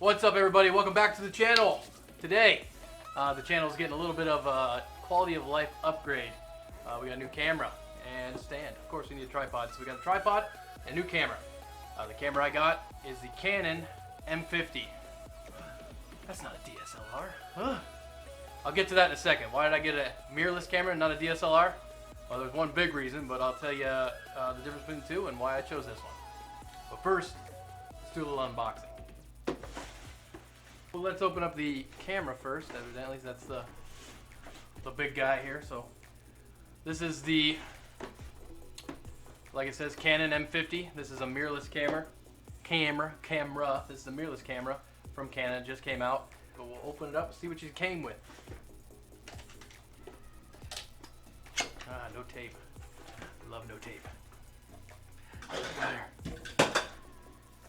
What's up, everybody? Welcome back to the channel. Today, the channel is getting a little bit of a quality of life upgrade. We got a new camera and a stand. Of course, we need a tripod, so we got a tripod and a new camera. The camera I got is the Canon M50. That's not a DSLR. Huh? I'll get to that in a second. Why did I get a mirrorless camera and not a DSLR? Well, there's one big reason, but I'll tell you the difference between the two and why I chose this one. But first, let's do a little unboxing. Well, let's open up the camera first. Evidently, that's the big guy here. So this is the, like it says, Canon M50. This is a mirrorless camera. This is a mirrorless camera from Canon. It just came out. But we'll open it up and see what you came with. No tape. Love no tape.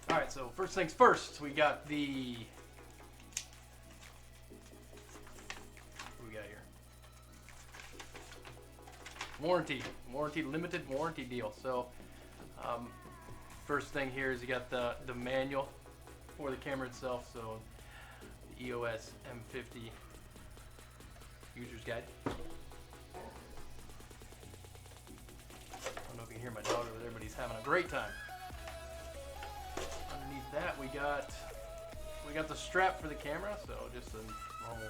All right, so first things first, we got the. What do we got here? Warranty, limited warranty deal. So, first thing here is you got the manual for the camera itself. So, the EOS M50 user's guide. I don't know if you can hear my dog over there, but he's having a great time. Underneath that, we got the strap for the camera, so just a normal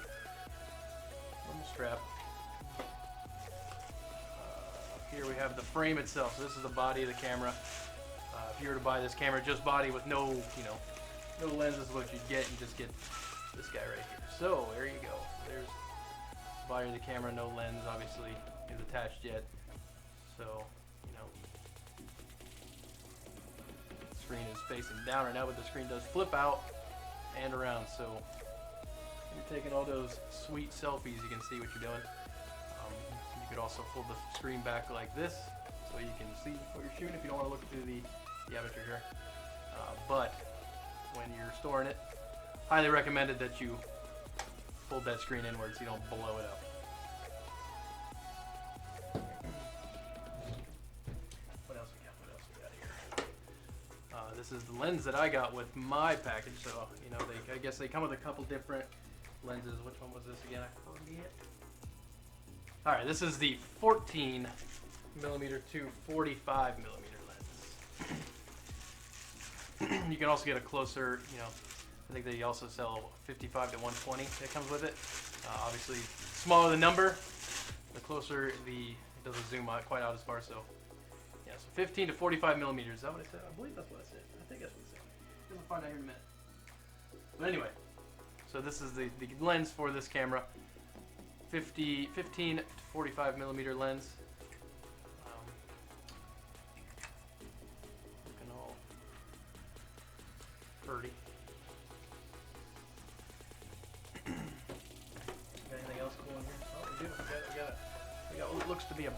strap. Here we have the frame itself. So this is the body of the camera. If you were to buy this camera just body with no lenses, what you'd get, you just get this guy right here. So there you go. There's the body of the camera, no lens, obviously is attached yet. So. Screen is facing down right now, but the screen does flip out and around, so you're taking all those sweet selfies, you can see what you're doing. You could also fold the screen back like this so you can see what you're shooting if you don't want to look through the aperture here. But when you're storing it, highly recommended that you fold that screen inward so you don't blow it up. This is the lens that I got with my package, so I guess they come with a couple different lenses. Which one was this again? I forget. All right, this is the 14mm to 45mm lens. You can also get a closer, I think they also sell 55 to 120 that comes with it. Obviously, smaller the number, the closer it doesn't zoom out quite out as far. So yeah, so 15 to 45mm. Is that what I said? I believe that's what I said. I think that's what I said. We'll find out here in a minute. But anyway, so this is the lens for this camera. 15 to 45mm lens. Looking all pretty. Got anything else cool in here? Oh, we do. We got what looks to be a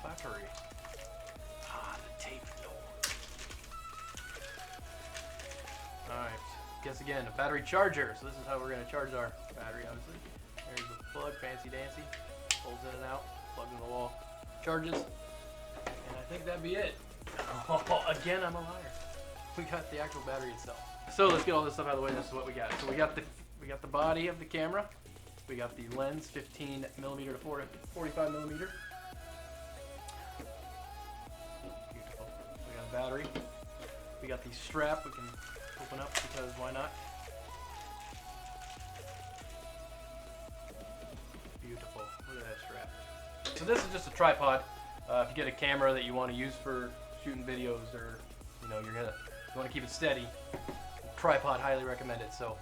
battery. The tape. Alright, guess again, a battery charger. So this is how we're going to charge our battery, obviously. There's the plug, fancy dancy. Folds in and out, plugs in the wall, charges. And I think that'd be it. Oh, again, I'm a liar. We got the actual battery itself. So let's get all this stuff out of the way. This is what we got. So we got the body of the camera. We got the lens, 15mm to 45mm. Beautiful. We got a battery. We got the strap. We can open up because why not? Beautiful. Look at that strap. So this is just a tripod. If you get a camera that you want to use for shooting videos, or you want to keep it steady, tripod, highly recommended. So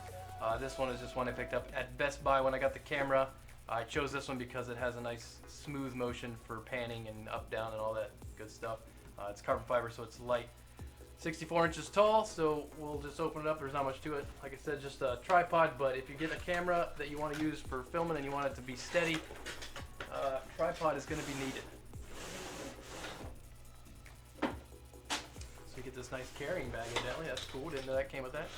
this one is just one I picked up at Best Buy when I got the camera. I chose this one because it has a nice smooth motion for panning and up, down, and all that good stuff. It's carbon fiber, so it's light. 64 inches tall, so we'll just open it up. There's not much to it. Like I said, just a tripod, but if you get a camera that you want to use for filming and you want it to be steady, tripod is going to be needed. So you get this nice carrying bag, evidently. That's cool. Didn't know that came with that.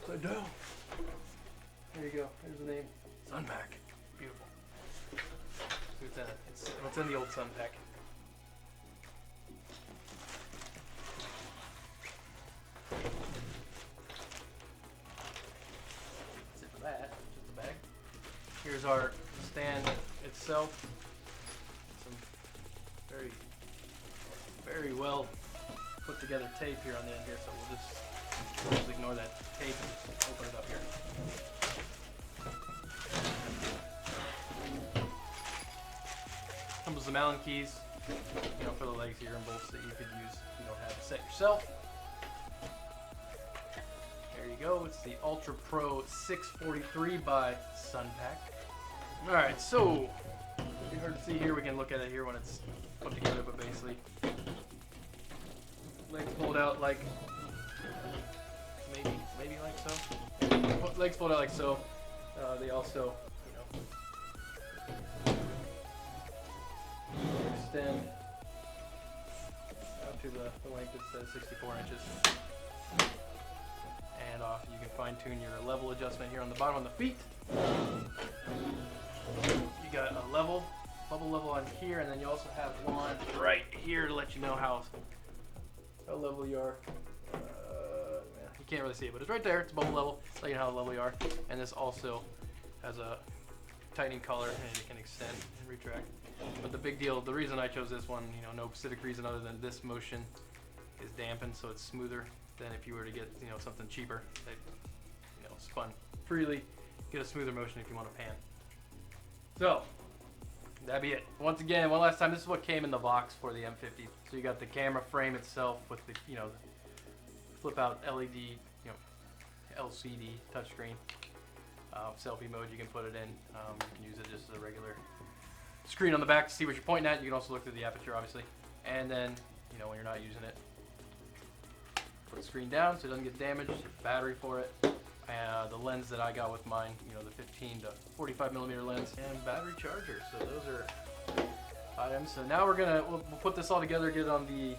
Upside down. There you go. There's the name. Sun pack. Beautiful. What's in the old sun pack? our stand itself. Some very well put together tape here on the end here, so we'll just ignore that tape and just open it up here. Comes with some Allen keys, for the legs here and bolts that you could use if you don't have it set yourself. There you go. It's the Ultra Pro 643 by Sunpack. All right, so you heard to see here. We can look at it here when it's put together, but basically, legs pulled out like maybe like so. Legs pulled out like so. They also, extend out to the length that says 64 inches. And you can fine tune your level adjustment here on the bottom on the feet. You got a bubble level on here, and then you also have one right here to let you know how level you are. You can't really see it, but it's right there. It's bubble level, let you know how level you are. And this also has a tightening collar, and you can extend and retract. But the big deal, the reason I chose this one, no specific reason other than this motion is dampened, so it's smoother than if you were to get, something cheaper that, spun freely. Get a smoother motion if you want to pan. So that'd be it. Once again, one last time, this is what came in the box for the M50. So you got the camera frame itself with the, flip out LED, LCD touchscreen. Selfie mode, you can put it in. You can use it just as a regular screen on the back to see what you're pointing at. You can also look through the aperture, obviously. And then, when you're not using it, put the screen down so it doesn't get damaged. Battery for it. The lens that I got with mine, the 15 to 45 millimeter lens, and battery charger. So those are items. So now we'll put this all together, get it on the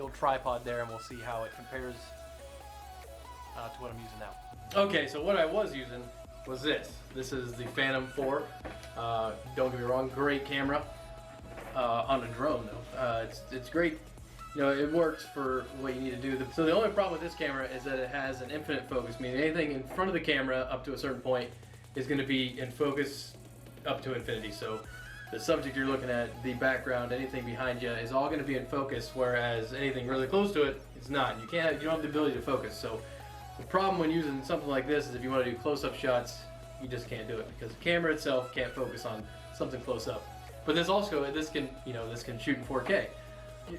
old tripod there, and we'll see how it compares to what I'm using now. Okay, so what I was using was this. This is the Phantom 4. Don't get me wrong, great camera on a drone though. It's great. It works for what you need to do. So the only problem with this camera is that it has an infinite focus, meaning anything in front of the camera up to a certain point is going to be in focus up to infinity. So the subject you're looking at, the background, anything behind you is all going to be in focus, whereas anything really close to it, it's not. You don't have the ability to focus. So the problem when using something like this is if you want to do close-up shots, you just can't do it because the camera itself can't focus on something close up. But this can shoot in 4K.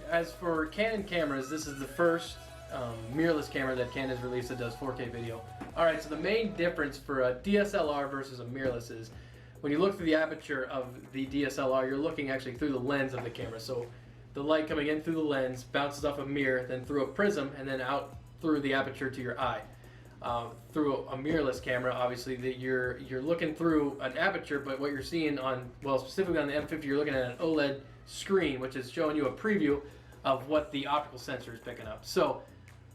As for Canon cameras, this is the first mirrorless camera that Canon has released that does 4K video. Alright, so the main difference for a DSLR versus a mirrorless is when you look through the aperture of the DSLR, you're looking actually through the lens of the camera. So the light coming in through the lens bounces off a mirror, then through a prism, and then out through the aperture to your eye. Through a mirrorless camera, obviously, that you're looking through an aperture, but what you're seeing specifically on the M50, you're looking at an OLED screen, which is showing you a preview of what the optical sensor is picking up. So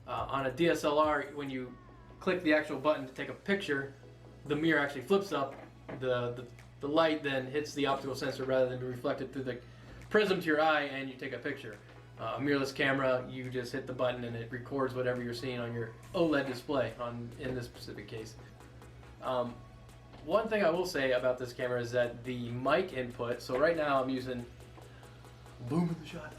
on a DSLR, when you click the actual button to take a picture, the mirror actually flips up. The light then hits the optical sensor rather than be reflected through the prism to your eye, and you take a picture. A mirrorless camera, you just hit the button and it records whatever you're seeing on your OLED display in this specific case. One thing I will say about this camera is that the mic input, so right now I'm using boom in the shot.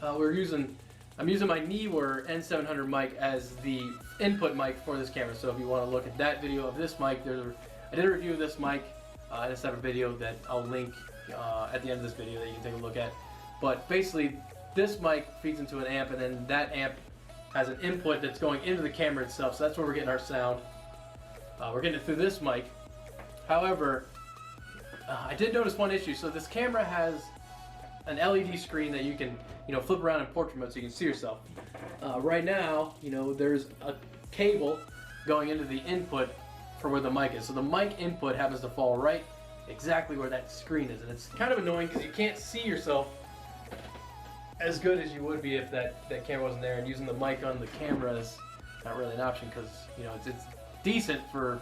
I'm using my Neewer N700 mic as the input mic for this camera. So if you want to look at that video of this mic, I did a review of this mic in a separate video that I'll link at the end of this video that you can take a look at. But basically, this mic feeds into an amp, and then that amp has an input that's going into the camera itself. So that's where we're getting our sound. We're getting it through this mic. However, I did notice one issue. So this camera has an LED screen that you can, flip around in portrait mode so you can see yourself. Right now, there's a cable going into the input for where the mic is. So the mic input happens to fall right exactly where that screen is, and it's kind of annoying because you can't see yourself as good as you would be if that camera wasn't there. And using the mic on the camera is not really an option because it's decent for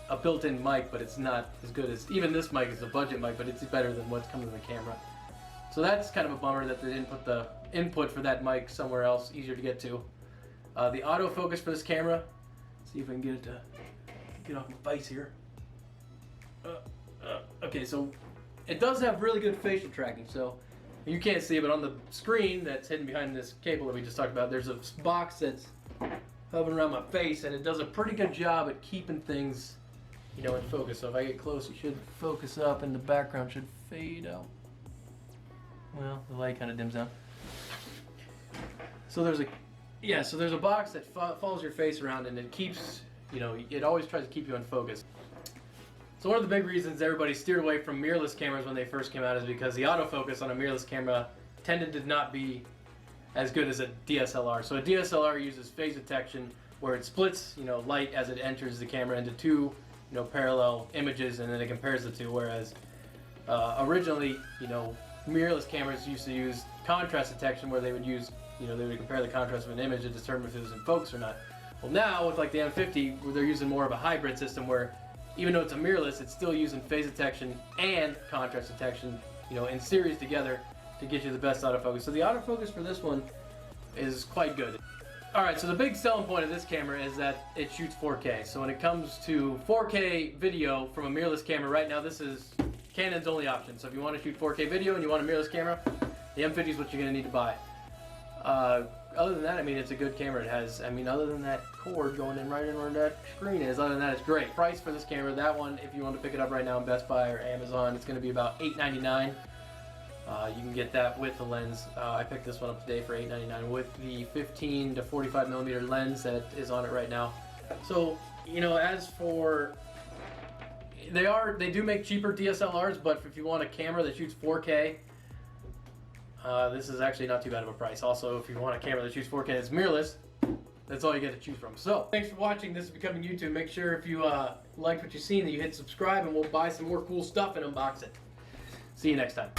a built-in mic, but it's not as good as, even this mic is a budget mic, but it's better than what's coming to the camera. So that's kind of a bummer that they didn't put the input for that mic somewhere else, easier to get to. The autofocus for this camera, see if I can get it to get off my face here. Okay, so it does have really good facial tracking. So you can't see it, but on the screen that's hidden behind this cable that we just talked about, there's a box that's hovering around my face, and it does a pretty good job at keeping things, you know, in focus. So if I get close, it should focus up, and the background should fade out. Well, the light kind of dims down. So there's a box that follows your face around, and it keeps, you know, it always tries to keep you in focus. So one of the big reasons everybody steered away from mirrorless cameras when they first came out is because the autofocus on a mirrorless camera tended to not be as good as a DSLR. So a DSLR uses phase detection, where it splits, you know, light as it enters the camera into two, you know, parallel images, and then it compares the two. Whereas originally, you know, mirrorless cameras used to use contrast detection, where they would use, you know, they would compare the contrast of an image to determine if it was in focus or not. Well, now with like the M50, where they're using more of a hybrid system, where even though it's a mirrorless, it's still using phase detection and contrast detection, you know, in series together to get you the best autofocus. So the autofocus for this one is quite good. Alright, so the big selling point of this camera is that it shoots 4K. So when it comes to 4K video from a mirrorless camera, right now this is Canon's only option. So if you want to shoot 4K video and you want a mirrorless camera, the M50 is what you're going to need to buy. Other than that, I mean, it's a good camera. It has, I mean, other than that cord going in right in where that screen is, other than that, it's great. Price for this camera, that one, if you want to pick it up right now in Best Buy or Amazon, it's going to be about $8.99. You can get that with the lens. I picked this one up today for $8.99 with the 15 to 45 millimeter lens that is on it right now. So, you know, as for, they do make cheaper DSLRs, but if you want a camera that shoots 4K, this is actually not too bad of a price. Also, if you want a camera that shoots 4K that's mirrorless, that's all you get to choose from. So, thanks for watching. This is Becoming YouTube. Make sure if you liked what you've seen that you hit subscribe, and we'll buy some more cool stuff and unbox it. See you next time.